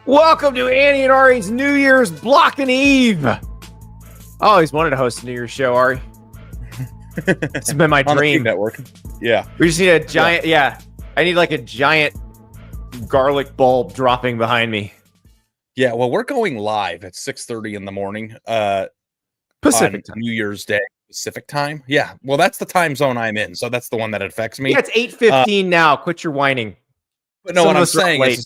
Welcome to Andy and Ari's New Year's Blocking Eve. I always wanted to host a New Year's show, Ari. It's been my dream. Network. Yeah. We just need a giant, I need like a giant garlic bulb dropping behind me. Yeah, well, we're going live at 6:30 in the morning. Pacific on New Year's Day, Pacific time. Yeah, well, that's the time zone I'm in, so that's the one that affects me. Yeah, it's 8:15 now. Quit your whining. But no, what I'm saying is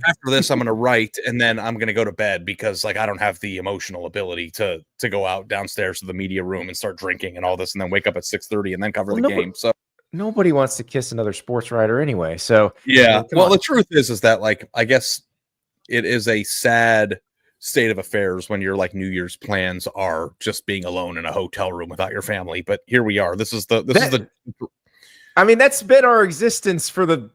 after this, I'm going to write, and then I'm going to go to bed because, like, I don't have the emotional ability to go out downstairs to the media room and start drinking and all this, and then wake up at 6:30 and then cover the game. So nobody wants to kiss another sports writer anyway. So yeah, well, the truth is that, like, I guess it is a sad state of affairs when your like New Year's plans are just being alone in a hotel room without your family. But here we are. I mean, that's been our existence for the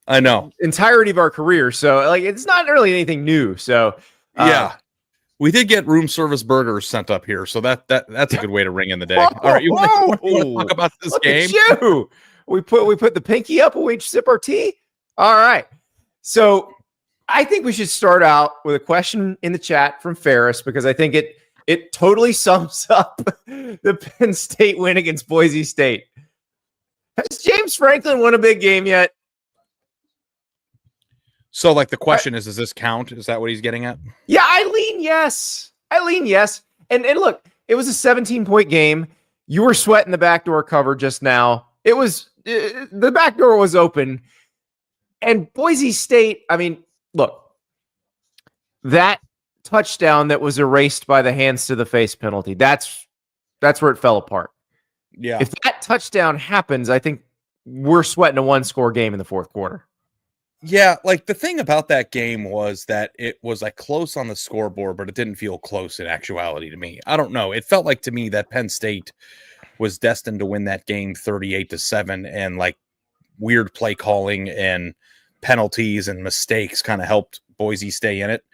entirety of our career. So like, it's not really anything new. So yeah, we did get room service burgers sent up here. So that's a good way to ring in the day. All right. You want to talk about this game? We put the pinky up when we sip our tea. All right. So I think we should start out with a question in the chat from Ferris, because I think it totally sums up the Penn State win against Boise State. Has James Franklin won a big game yet? So, like, the question is, does this count? Is that what he's getting at? Yeah, I lean yes. And look, it was a 17-point game. You were sweating the backdoor cover just now. It was the back door was open. And Boise State, I mean, look, that touchdown that was erased by the hands to the face penalty, that's where it fell apart. Yeah. If that touchdown happens, I think we're sweating a one-score game in the fourth quarter. Yeah, like the thing about that game was that it was like close on the scoreboard, but it didn't feel close in actuality to me. I don't know. It felt like to me that Penn State was destined to win that game 38-7, and like weird play calling and penalties and mistakes kind of helped Boise stay in it.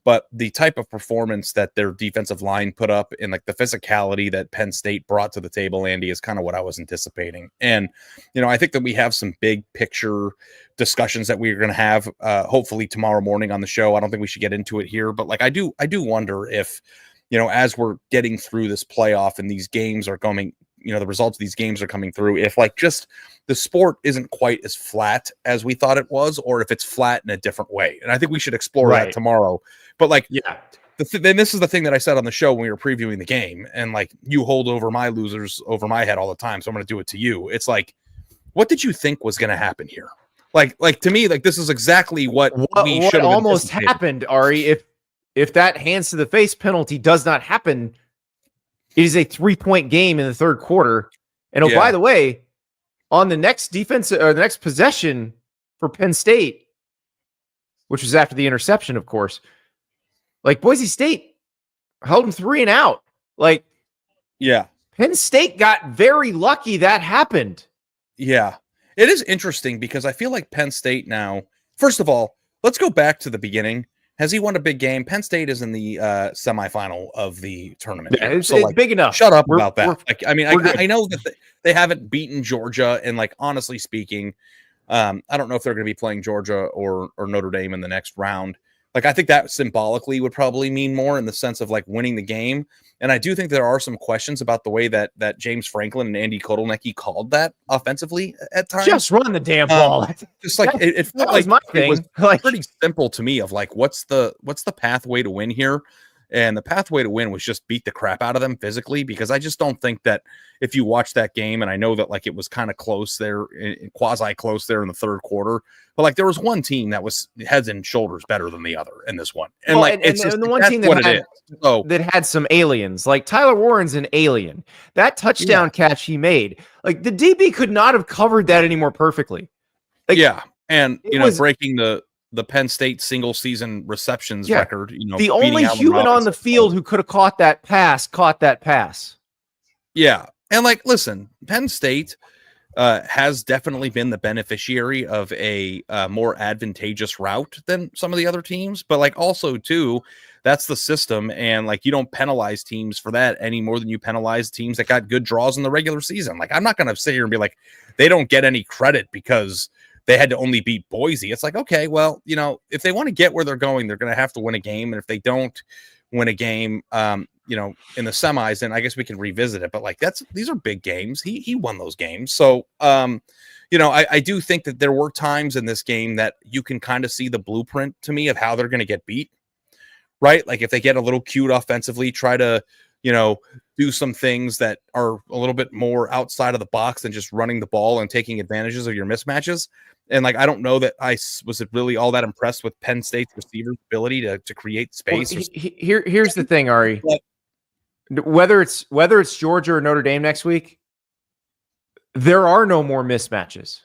But the type of performance that their defensive line put up and like the physicality that Penn State brought to the table, Andy, is kind of what I was anticipating. And, you know, I think that we have some big picture discussions that we're going to have hopefully tomorrow morning on the show. I don't think we should get into it here, but like I do wonder if, you know, as we're getting through this playoff and these games are coming, you know, the results of these games are coming through, if like just the sport isn't quite as flat as we thought it was, or if it's flat in a different way. And I think we should explore that tomorrow. But like, yeah, then this is the thing that I said on the show when we were previewing the game, and like you hold over my losers over my head all the time. So I'm going to do it to you. It's like, what did you think was going to happen here? Like to me, like this is exactly what we should have almost happened, Ari. If that hands to the face penalty does not happen, it is a 3-point game in the third quarter. And by the way, on the next defense or the next possession for Penn State, which was after the interception, of course, like Boise State held them 3 and out. Like, yeah, Penn State got very lucky that happened. Yeah, it is interesting because I feel like Penn State now, first of all, let's go back to the beginning. Has he won a big game? Penn State is in the semifinal of the tournament. Yeah, it's like, big enough. Shut up about that. Like, I mean, I know that they haven't beaten Georgia, and like honestly speaking, I don't know if they're going to be playing Georgia or Notre Dame in the next round. Like, I think that symbolically would probably mean more in the sense of like winning the game. And I do think there are some questions about the way that James Franklin and Andy Kotelnicki called that offensively at times. Just run the damn ball. Just like it felt like it was pretty simple to me of like, what's the pathway to win here? And the pathway to win was just beat the crap out of them physically, because I just don't think that if you watch that game, and I know that like it was kind of close there, quasi close there in the third quarter, but like there was one team that was heads and shoulders better than the other in this one. And it's just, the one team that had some aliens, like Tyler Warren's an alien. That touchdown catch he made, like the DB could not have covered that any more perfectly. Like, and you know, breaking the Penn State single season receptions record, you know, the only human on the field who could have caught that pass. Yeah. And like, listen, Penn State has definitely been the beneficiary of a more advantageous route than some of the other teams. But like also too, that's the system. And like, you don't penalize teams for that any more than you penalize teams that got good draws in the regular season. Like, I'm not going to sit here and be like, they don't get any credit because they had to only beat Boise. It's like, okay, well, you know, if they want to get where they're going, they're going to have to win a game. And if they don't win a game, you know, in the semis, then I guess we can revisit it. But like, these are big games. He won those games. So, you know, I do think that there were times in this game that you can kind of see the blueprint to me of how they're going to get beat, right? Like if they get a little cute offensively, try to, you know, do some things that are a little bit more outside of the box than just running the ball and taking advantages of your mismatches. And like, I don't know that I was really all that impressed with Penn State's receiver's ability to create space. Well, here's the thing, Ari. Whether it's Georgia or Notre Dame next week, there are no more mismatches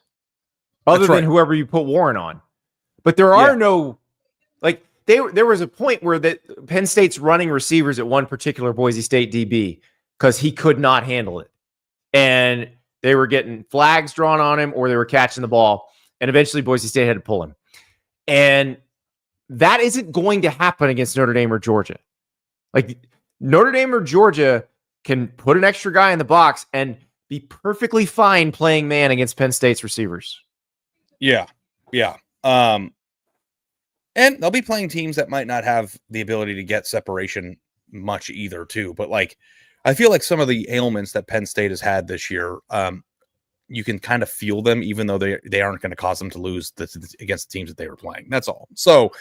other than whoever you put Warren on. But there are no, like, there was a point where that Penn State's running receivers at one particular Boise State DB because he could not handle it. And they were getting flags drawn on him or they were catching the ball. And eventually Boise State had to pull him. And that isn't going to happen against Notre Dame or Georgia. Like Notre Dame or Georgia can put an extra guy in the box and be perfectly fine playing man against Penn State's receivers. Yeah. Yeah. And they'll be playing teams that might not have the ability to get separation much either, too. But like, I feel like some of the ailments that Penn State has had this year, you can kind of feel them, even though they aren't going to cause them to lose against the teams that they were playing. That's all. So,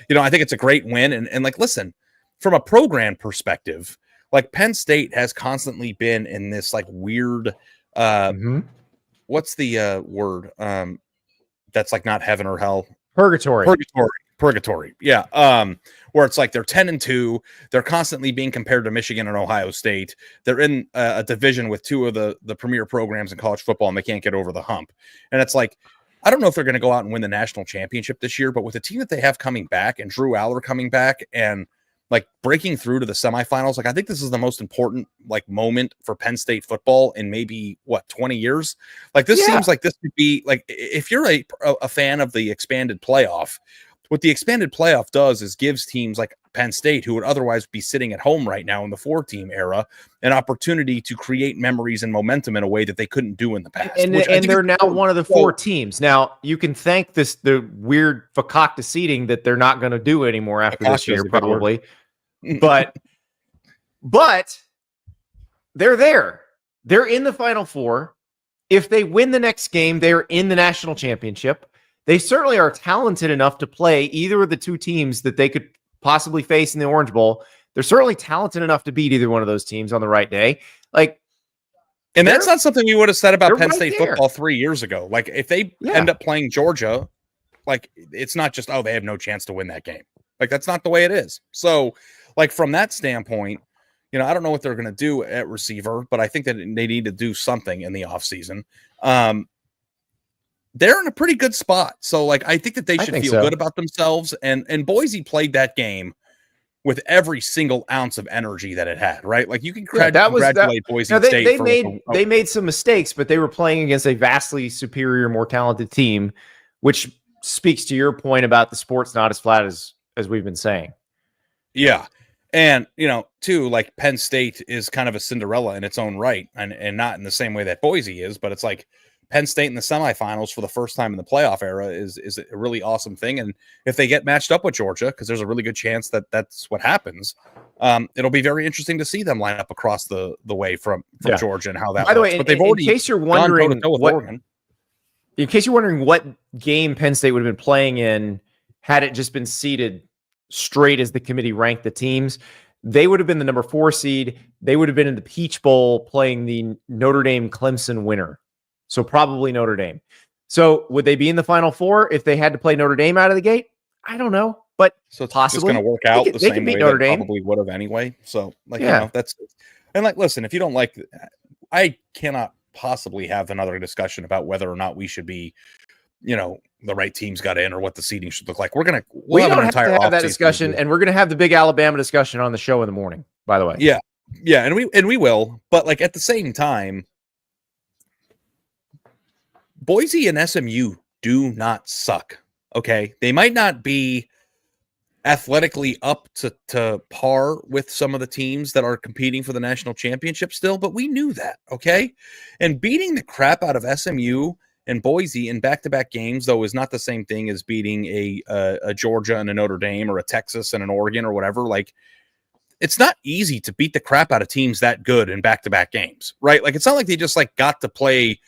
you know, I think it's a great win. And like, listen, from a program perspective, like Penn State has constantly been in this like weird, what's the word? That's like not heaven or hell. Purgatory. Yeah. Where it's like they're 10-2. They're constantly being compared to Michigan and Ohio State. They're in a division with two of the premier programs in college football, and they can't get over the hump. And it's like, I don't know if they're going to go out and win the national championship this year, but with the team that they have coming back and Drew Aller coming back and like breaking through to the semifinals, like I think this is the most important like moment for Penn State football in maybe 20 years. Like this seems like this could be like, if you're a fan of the expanded playoff, what the expanded playoff does is gives teams like Penn State, who would otherwise be sitting at home right now in the 4-team era, an opportunity to create memories and momentum in a way that they couldn't do in the past. And they're now one of the 4 teams. Now, you can thank the weird fakakta seeding that they're not going to do anymore after this year, probably. But they're there. They're in the Final Four. If they win the next game, they're in the national championship. They certainly are talented enough to play either of the 2 teams that they could possibly face in the Orange Bowl. They're certainly talented enough to beat either one of those teams on the right day. Like, and that's not something you would have said about Penn State football 3 years ago. Like, if they end up playing Georgia, like, it's not just, they have no chance to win that game. Like, that's not the way it is. So, like, from that standpoint, you know, I don't know what they're going to do at receiver, but I think that they need to do something in the offseason. They're in a pretty good spot. So, like, I think that they should feel good about themselves. And Boise played that game with every single ounce of energy that it had, right? Like, you can congratulate Boise State. They made some mistakes, but they were playing against a vastly superior, more talented team, which speaks to your point about the sport's not as flat as we've been saying. Yeah. And, you know, too, like Penn State is kind of a Cinderella in its own right, and not in the same way that Boise is, but it's like Penn State in the semifinals for the first time in the playoff era is a really awesome thing. And if they get matched up with Georgia, because there's a really good chance that that's what happens, it'll be very interesting to see them line up across the way from Georgia and how that By the way, but they've already, in case you're wondering what game Penn State would have been playing in had it just been seeded straight as the committee ranked the teams, they would have been the number 4 seed. They would have been in the Peach Bowl playing the Notre Dame Clemson winner. So probably Notre Dame. So would they be in the Final Four if they had to play Notre Dame out of the gate? I don't know, but so it's possibly going to work out the same way Notre Dame probably would have anyway. So like, you know, that's, and like, listen, if you don't like, I cannot possibly have another discussion about whether or not we should be, you know, the right teams got in or what the seeding should look like. We'll have an entire have that discussion, and we're going to have the big Alabama discussion on the show in the morning, by the way. Yeah. And we will, but like at the same time, Boise and SMU do not suck. Okay. They might not be athletically up to par with some of the teams that are competing for the national championship still, but we knew that. Okay. And beating the crap out of SMU And Boise in back-to-back games, though, is not the same thing as beating a Georgia and a Notre Dame or a Texas and an Oregon or whatever. Like, it's not easy to beat the crap out of teams that good in back-to-back games, right? Like, it's not like they just like got to play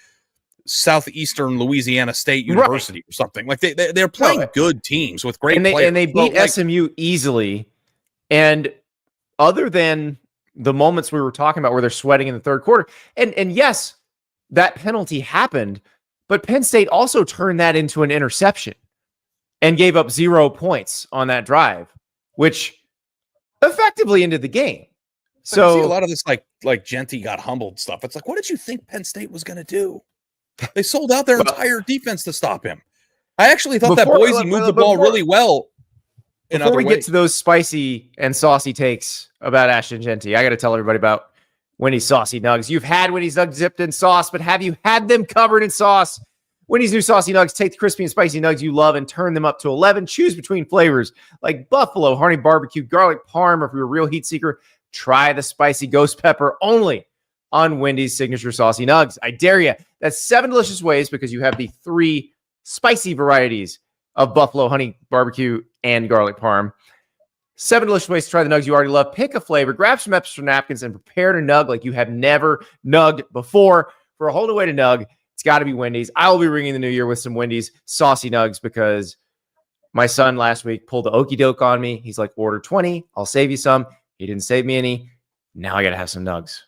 Southeastern Louisiana State University or something. Like they're playing good teams with great players. And they beat SMU easily. And other than the moments we were talking about where they're sweating in the third quarter, and yes, that penalty happened, but Penn State also turned that into an interception and gave up 0 points on that drive, which effectively ended the game. So I see a lot of this like Jenty got humbled stuff. It's like, what did you think Penn State was going to do? They sold out their entire defense to stop him. I actually thought that Boise moved the ball really well. Before we get to those spicy and saucy takes about Ashton Jenty, I got to tell everybody about Wendy's Saucy Nuggs. You've had Wendy's Nuggs dipped in sauce, but have you had them covered in sauce? Wendy's new Saucy Nuggs take the crispy and spicy nugs you love and turn them up to 11. Choose between flavors like buffalo, honey barbecue, garlic parm, or if you're a real heat seeker, try the spicy ghost pepper only on Wendy's signature Saucy Nuggs. I dare you. That's 7 delicious ways because you have the 3 spicy varieties of buffalo, honey barbecue, and garlic parm. 7 delicious ways to try the nugs you already love. Pick a flavor, grab some extra napkins, and prepare to nug like you have never nugged before. For a whole new way to nug, it's got to be Wendy's. I will be ringing the new year with some Wendy's Saucy Nugs because my son last week pulled the okey doke on me. He's like, order 20. I'll save you some. He didn't save me any. Now I got to have some nugs.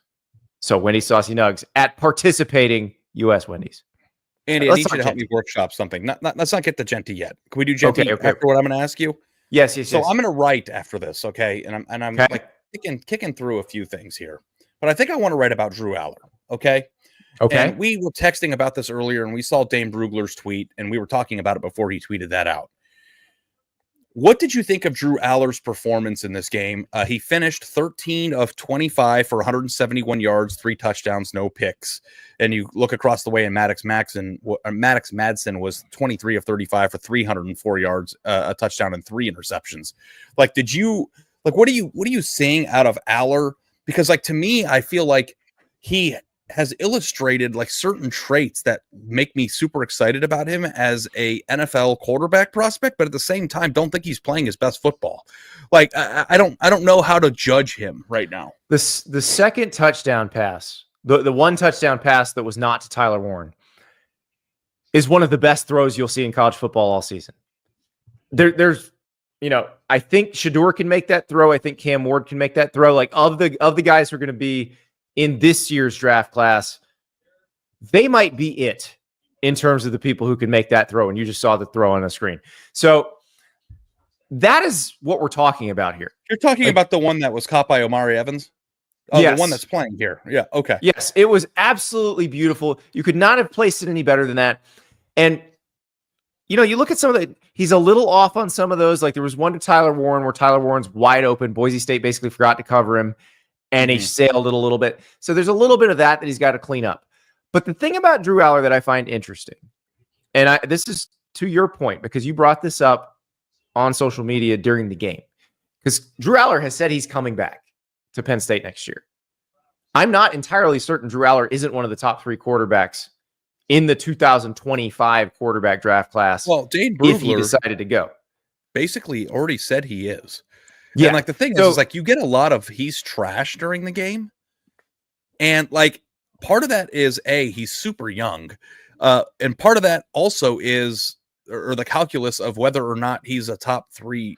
So Wendy's Saucy Nugs at participating U.S. Wendy's. Andy, I need you to help me workshop something. Let's not get to Jenty yet. Can we do Jenty after what I'm going to ask you? Yes. So I'm going to write after this, okay? And I'm like kicking through a few things here. But I think I want to write about Drew Aller, okay? Okay. And we were texting about this earlier, and we saw Dane Brugler's tweet, and we were talking about it before he tweeted that out. What did you think of Drew Aller's performance in this game? He finished 13 of 25 for 171 yards, 3 touchdowns, no picks. And you look across the way, and Maddox Madsen was 23 of 35 for 304 yards, a touchdown, and 3 interceptions. Like, what are you seeing out of Aller? Because, like, to me, I feel like he has illustrated like certain traits that make me super excited about him as a NFL quarterback prospect, but at the same time, don't think he's playing his best football. Like, I don't know how to judge him right now. The second touchdown pass, the one touchdown pass that was not to Tyler Warren, is one of the best throws you'll see in college football all season. There's, I think Shedeur can make that throw. I think Cam Ward can make that throw. Like, of the guys who are going to be in this year's draft class, they might be it in terms of the people who can make that throw. And you just saw the throw on the screen. So that is what we're talking about here. You're talking about the one that was caught by Omari Evans? Oh, yes. The one that's playing here. Yeah. Okay. Yes. It was absolutely beautiful. You could not have placed it any better than that. And, you look at some of he's a little off on some of those. Like, there was one to Tyler Warren where Tyler Warren's wide open. Boise State basically forgot to cover him. And he sailed it a little bit. So there's a little bit of that he's got to clean up. But the thing about Drew Aller that I find interesting, and this is to your point, because you brought this up on social media during the game, because Drew Aller has said he's coming back to Penn State next year. I'm not entirely certain Drew Aller isn't one of the top 3 quarterbacks in the 2025 quarterback draft class. Well, Dane Brugler, if he decided to go, basically already said he is. Yeah. And like the thing is like you get a lot of he's trash during the game. And like part of that is he's super young. And part of that also is or the calculus of whether or not he's a top 3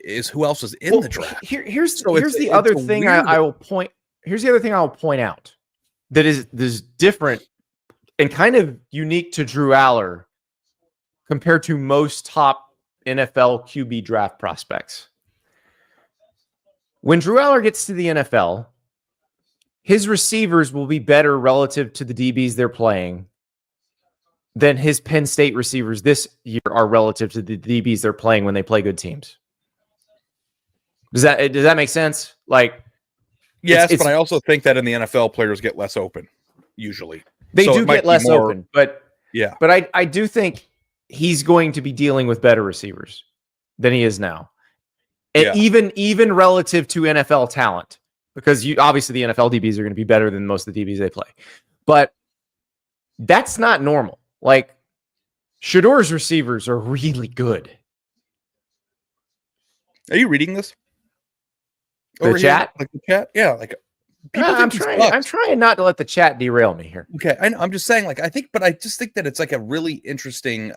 is who else is in the draft. Here's the other thing I will point. Here's the other thing I will point out that is different and kind of unique to Drew Aller compared to most top NFL QB draft prospects. When Drew Aller gets to the NFL, his receivers will be better relative to the DBs they're playing than his Penn State receivers this year are relative to the DBs they're playing when they play good teams. Does that make sense? Like, yes, but I also think that in the NFL, players get less open usually. They do get less open, but I do think he's going to be dealing with better receivers than he is now. And even relative to NFL talent, because obviously the NFL DBs are going to be better than most of the DBs they play. But that's not normal. Like, Shador's receivers are really good. Are you reading this? The chat? Like the chat? Yeah, like people I'm trying not to let the chat derail me here. Okay, I know, I'm just saying, like, but I just think that it's like a really interesting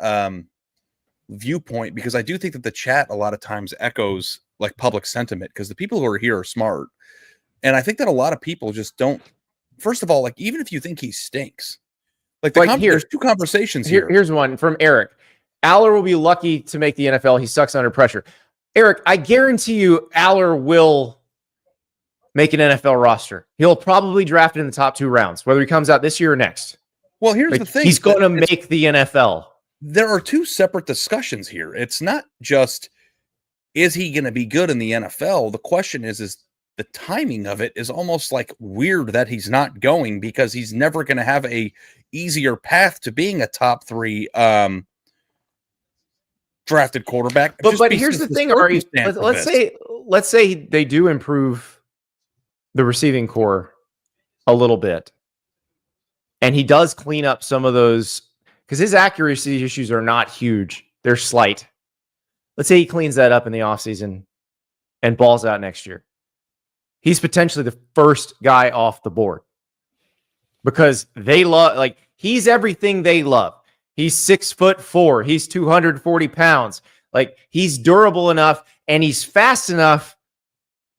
viewpoint, because I do think that the chat a lot of times echoes like public sentiment, because the people who are here are smart. And I think that a lot of people just don't, first of all, like, even if you think he stinks, like, there's two conversations here. Here's one from Eric. Aller will be lucky to make the NFL. He sucks under pressure. Eric, I guarantee you Aller will make an NFL roster. He'll probably draft it in the top 2 rounds, whether he comes out this year or next. Well, here's the thing. He's going to make the NFL. There are 2 separate discussions here. It's not just, is he going to be good in the NFL? The question is the timing of it is almost like weird that he's not going, because he's never going to have a easier path to being a top 3 drafted quarterback. But here's the thing, Ari. Let's say they do improve the receiving core a little bit, and he does clean up some of those, because his accuracy issues are not huge. They're slight. Let's say he cleans that up in the offseason and balls out next year. He's potentially the first guy off the board, because they love, like, he's everything they love. He's 6'4". He's 240 pounds. Like, he's durable enough and he's fast enough.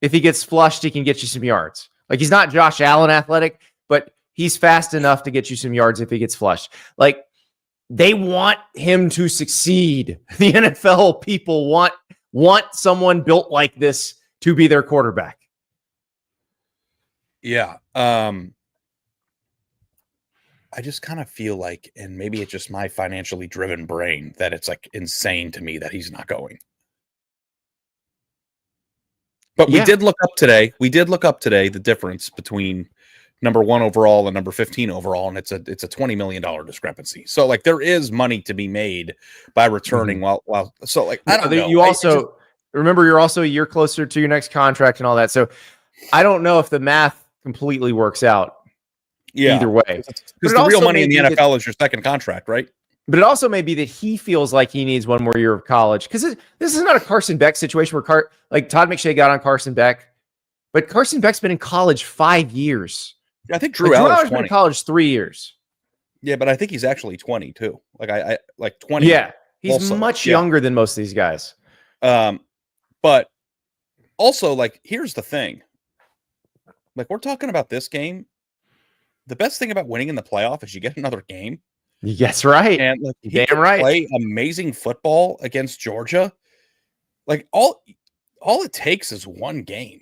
If he gets flushed, he can get you some yards. Like, he's not Josh Allen athletic, but he's fast enough to get you some yards if he gets flushed. Like, they want him to succeed. The NFL people want someone built like this to be their quarterback. Yeah. I just kind of feel like, and maybe it's just my financially driven brain, that it's like insane to me that he's not going. But we did look up today the difference between number 1 overall and number 15 overall, and it's a $20 million discrepancy. So, like, there is money to be made by returning while so, like, I don't know. You also remember, you're also a year closer to your next contract and all that. So I don't know if the math completely works out. Either way, because the real money in the NFL is your second contract, right? But it also may be that he feels like he needs one more year of college, because this is not a Carson Beck situation where like Todd McShay got on Carson Beck, but Carson Beck's been in college 5 years. Yeah, I think Drew Allen's been in college 3 years. Yeah, but I think he's actually 20 too. Like I like 20. Yeah, he's much younger than most of these guys. But also, like, here's the thing. Like, we're talking about this game. The best thing about winning in the playoff is you get another game. That's right. And, like, damn right, play amazing football against Georgia. Like, all it takes is one game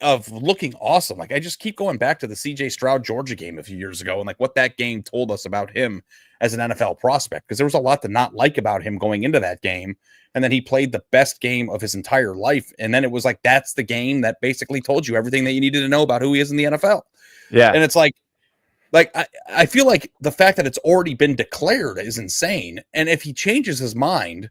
of looking awesome. Like, I just keep going back to the CJ Stroud Georgia game a few years ago, and like what that game told us about him as an NFL prospect, because there was a lot to not like about him going into that game. And then he played the best game of his entire life. And then it was like, that's the game that basically told you everything that you needed to know about who he is in the NFL. Yeah. And it's like I feel like the fact that it's already been declared is insane. And if he changes his mind,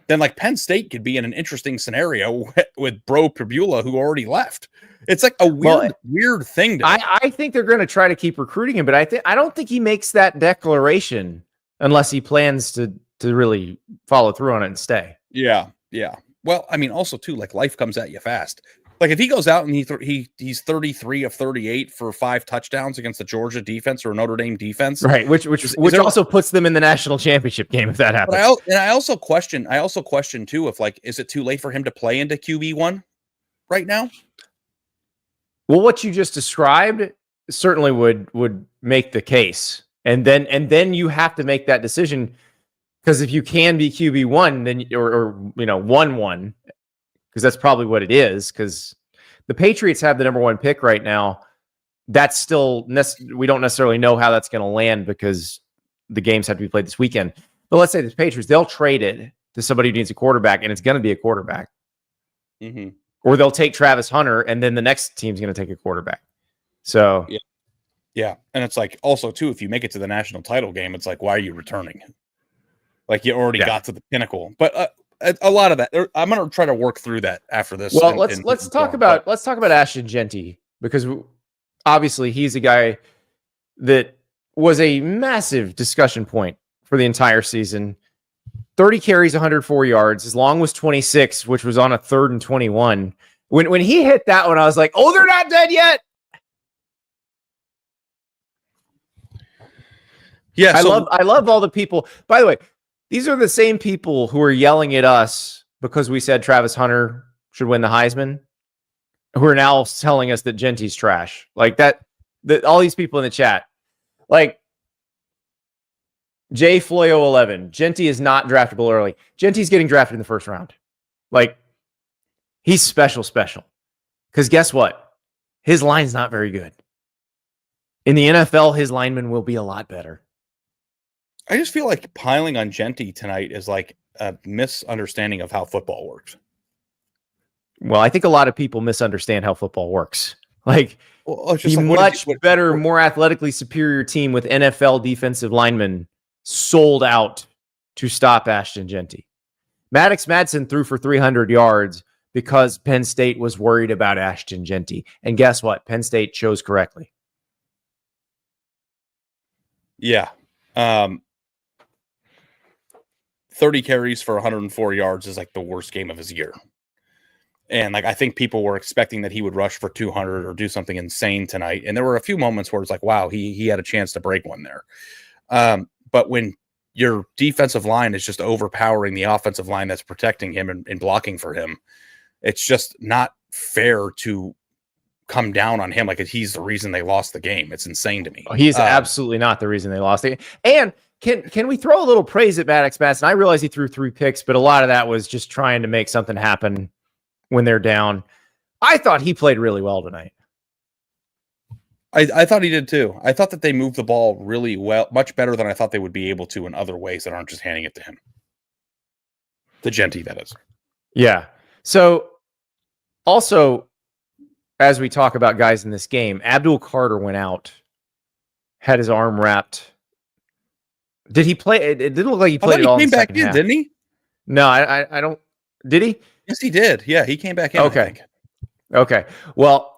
then like Penn State could be in an interesting scenario with Bro Pabula, who already left. It's like a weird thing. I think they're going to try to keep recruiting him, but I don't think he makes that declaration unless he plans to really follow through on it and stay. Yeah. Yeah. Well, I mean, also too, like, life comes at you fast. Like, if he goes out and he's 33 of 38 for 5 touchdowns against the Georgia defense or Notre Dame defense, right? Which also puts them in the national championship game if that happens. I also question too, if, like, is it too late for him to play into QB1 right now? Well, what you just described certainly would make the case, and then you have to make that decision, because if you can be QB1, then or 1-1. Because that's probably what it is, because the Patriots have the number 1 pick right now. That's still, we don't necessarily know how that's going to land, because the games have to be played this weekend. But let's say the Patriots, they'll trade it to somebody who needs a quarterback, and it's going to be a quarterback. Mm-hmm. Or they'll take Travis Hunter, and then the next team's going to take a quarterback. So, yeah. And it's like, also too, if you make it to the national title game, it's like, why are you returning? Like, you already got to the pinnacle. But a lot of that, I'm going to try to work through that after this. Well, let's talk about Ashton Jenty, because obviously he's a guy that was a massive discussion point for the entire season. 30 carries, 104 yards. His long was 26, which was on a 3rd and 21. When he hit that one, I was like, oh, they're not dead yet. Yeah, I love all the people. By the way, these are the same people who are yelling at us because we said Travis Hunter should win the Heisman, who are now telling us that Jenty's trash. Like that all these people in the chat. Like J Floyo 11, Jenty is not draftable early. Jenty's getting drafted in the first round. Like he's special. Because guess what? His line's not very good. In the NFL, his lineman will be a lot better. I just feel like piling on Jenty tonight is like a misunderstanding of how football works. Well, I think a lot of people misunderstand how football works. Like, just much better, more athletically superior team with NFL defensive linemen sold out to stop Ashton Jenty. Maddox Madsen threw for 300 yards because Penn State was worried about Ashton Jenty. And guess what? Penn State chose correctly. Yeah. 30 carries for 104 yards is like the worst game of his year. And like, I think people were expecting that he would rush for 200 or do something insane tonight. And there were a few moments where it's like, wow, he had a chance to break one there. But when your defensive line is just overpowering the offensive line that's protecting him and blocking for him, it's just not fair to come down on him like he's the reason they lost the game. It's insane to me. He's absolutely not the reason they lost the game. And can we throw a little praise at Maddox Madsen? I realize he threw 3 picks, but a lot of that was just trying to make something happen when they're down. I thought he played really well tonight. I thought he did too. I thought that they moved the ball really well, much better than I thought they would be able to in other ways that aren't just handing it to him. The Jenty, that is. Yeah. So also, as we talk about guys in this game, Abdul Carter went out, had his arm wrapped. Did he play? It didn't look like he played it all. He in came the back second in, half. didn't he? No, I don't. Did he? Yes, he did. Yeah, he came back in. Okay. I think. Okay. Well,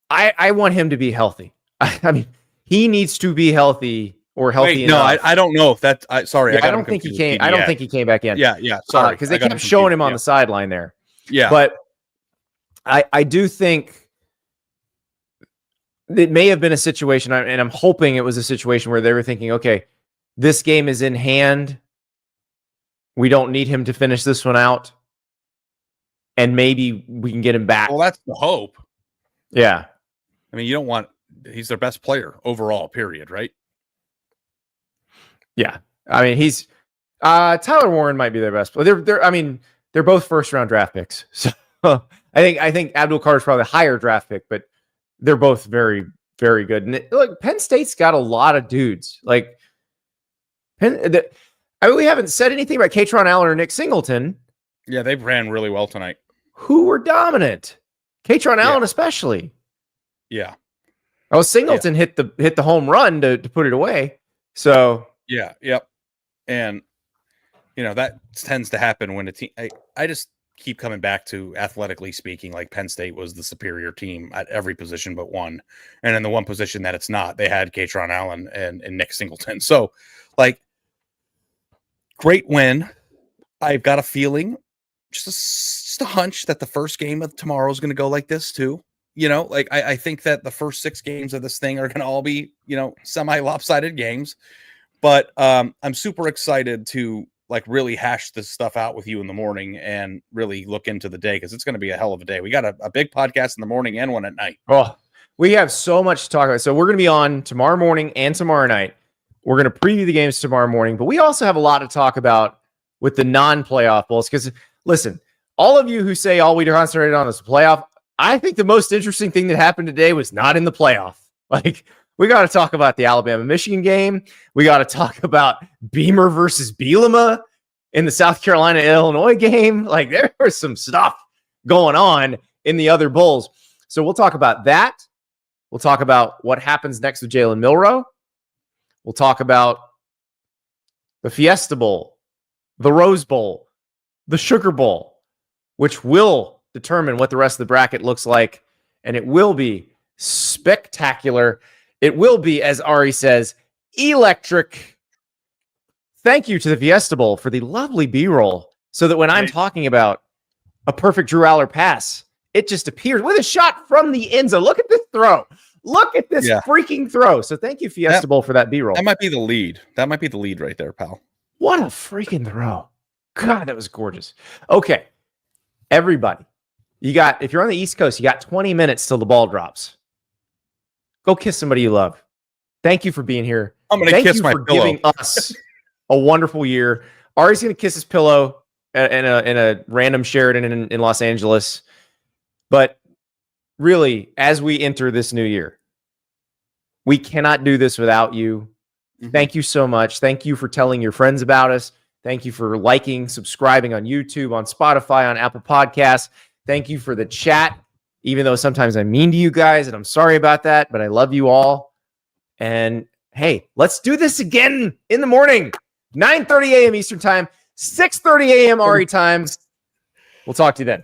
I want him to be healthy. I mean, he needs to be healthy or healthy. Wait, no, I don't know if that. Sorry, yeah, I don't think he came. I don't think he came back in. Yeah. Sorry, because they kept showing him on the sideline there. Yeah, but I do think it may have been a situation, and I'm hoping it was a situation where they were thinking, okay, this game is in hand. We don't need him to finish this one out, and maybe we can get him back. Well, that's the hope. Yeah. I mean, you don't want. He's their best player overall, period, right? Yeah. I mean, he's Tyler Warren might be their best player. They're both first round draft picks. So I think Abdul Carter's probably a higher draft pick, but they're both very, very good. And look, Penn State's got a lot of dudes. Like we haven't said anything about Katron Allen or Nick Singleton. Yeah, they ran really well tonight. Who were dominant? Katron Allen especially. Yeah. Oh, Singleton hit the home run to put it away. So yeah, yep. And that tends to happen when a team. I just keep coming back to, athletically speaking, like Penn State was the superior team at every position but one, and in the one position that it's not, they had Katron Allen and Nick Singleton. So, like, great win. I've got a feeling, just a hunch, that the first game of tomorrow is going to go like this too. I think that the first 6 games of this thing are going to all be, semi-lopsided games. But I'm super excited to really hash this stuff out with you in the morning and really look into the day, because it's going to be a hell of a day. We got a big podcast in the morning and one at night. Oh, we have so much to talk about. So we're going to be on tomorrow morning and tomorrow night. We're going to preview the games tomorrow morning, but we also have a lot to talk about with the non-playoff bowls. Because listen, all of you who say all we concentrated on is the playoff, I think the most interesting thing that happened today was not in the playoff. Like, we got to talk about the Alabama-Michigan game. We got to talk about Beamer versus Bielema in the South Carolina-Illinois game. Like, there was some stuff going on in the other bowls. So we'll talk about that. We'll talk about what happens next with Jalen Milroe. We'll talk about the Fiesta Bowl, the Rose Bowl, the Sugar Bowl, which will determine what the rest of the bracket looks like. And it will be spectacular. It will be, as Ari says, electric. Thank you to the Fiesta Bowl for the lovely B-roll, so that when I'm talking about a perfect Drew Aller pass, it just appears with a shot from the end zone. Look at this throw. Look at this freaking throw. So thank you, Fiesta Bowl, for that B-roll. That might be the lead. That might be the lead right there, pal. What a freaking throw. God, that was gorgeous. Okay, everybody. If you're on the East Coast, you got 20 minutes till the ball drops. Go kiss somebody you love. Thank you for being here. I'm going to kiss my pillow. Giving us a wonderful year. Ari's going to kiss his pillow in a random Sheraton in Los Angeles. But really, as we enter this new year, we cannot do this without you. Mm-hmm. Thank you so much. Thank you for telling your friends about us. Thank you for liking, subscribing on YouTube, on Spotify, on Apple Podcasts. Thank you for the chat, even though sometimes I'm mean to you guys, and I'm sorry about that, but I love you all. And hey, let's do this again in the morning, 9:30 a.m. Eastern time, 6:30 a.m. Ari time. We'll talk to you then.